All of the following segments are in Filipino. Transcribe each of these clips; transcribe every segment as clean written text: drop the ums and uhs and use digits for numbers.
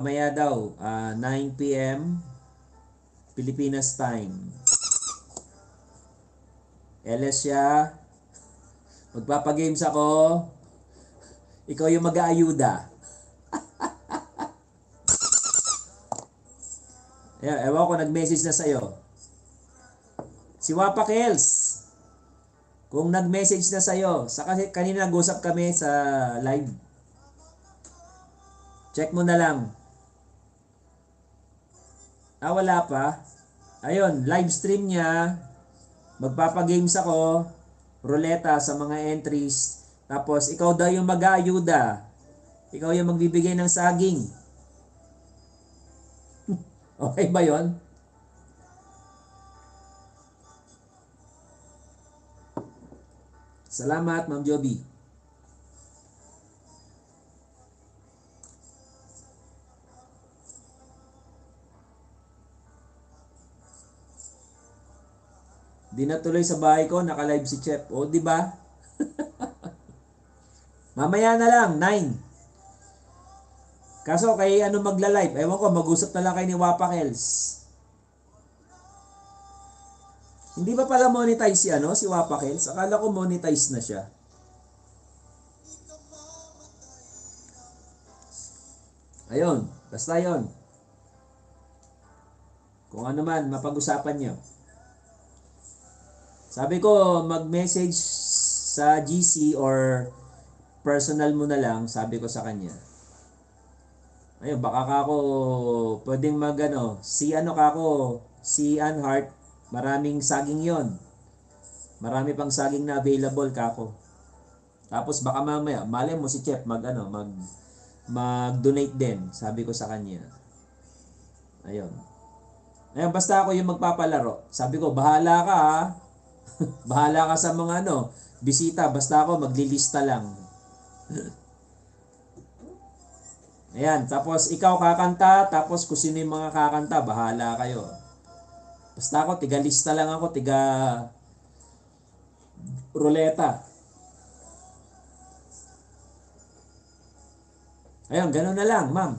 Mamaya daw, 9 p.m. Pilipinas time. Elesya, magpapagames ako. Ikaw yung mag-aayuda. Ewan ko, nag-message na sa'yo. Si Wapa Kels, kung nag-message na sa'yo, sa kasi kanina nag-usap kami sa live. Check mo na lang. Wala pa. Ayun, live stream niya. Magpapagames ako. Ruleta sa mga entries. Tapos, ikaw daw yung mag-aayuda. Ikaw yung magbibigay ng saging. Okay ba yon? Salamat, Ma'am Joby. Di na tuloy sa bahay ko, naka-live si Chef. O, di ba? Mamaya na lang, 9. Kaso kay ano magla-live, ewan ko, mag-usap na lang kay ni Wapa Kels. Hindi ba pala monetize si ano, si Wapa Kels? Akala ko monetize na siya. Ayun, basta yon. Kung ano man, mapag-usapan niyo. Sabi ko, mag-message sa GC or personal mo na lang, sabi ko sa kanya. Ayun, baka ka ako pwedeng magano, si ano ka ako, si Anhart, maraming saging yon. Marami pang saging na available ka ako. Tapos baka mamaya, mali mo si Chef mag-donate din, sabi ko sa kanya. Ayun. Ayun, basta ako yung magpapalaro. Sabi ko, bahala ka ha. Bahala ka sa mga ano, bisita. Basta ako, maglilista lang. Ayan, tapos ikaw kakanta, tapos kung sino yung mga kakanta, bahala kayo. Basta ako, tiga lista lang ako, tiga ruleta. Ayun, ganun na lang, ma'am.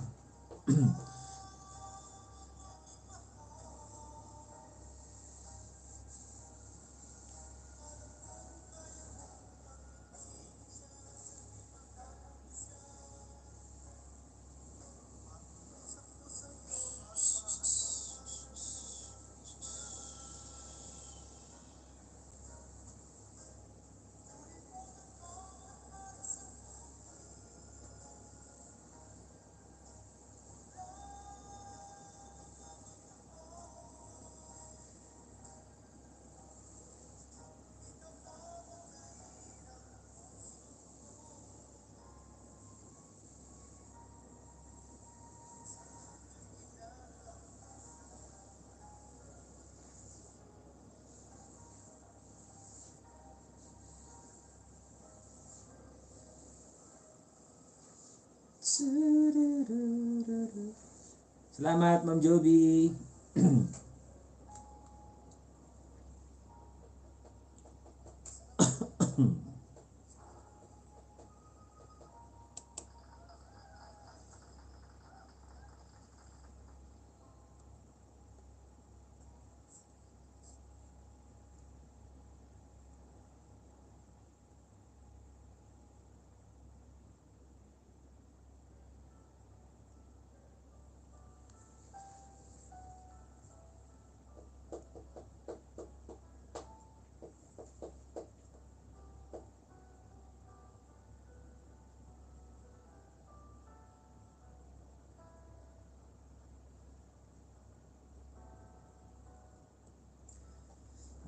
Salamat, Ma'am Joby.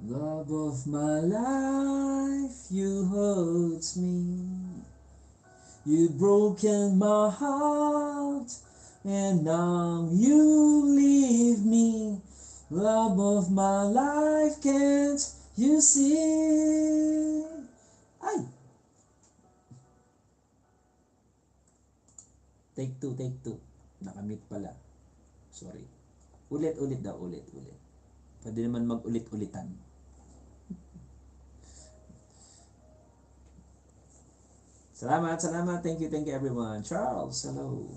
Love of my life, you hurt me. You broken my heart, and now you leave me. Love of my life, can't you see? Ay! Take two, take two. Nakamute pala. Sorry. Ulit daw, ulit. Pwede naman mag-ulit-ulitan. Salamat. Thank you everyone. Charles, hello.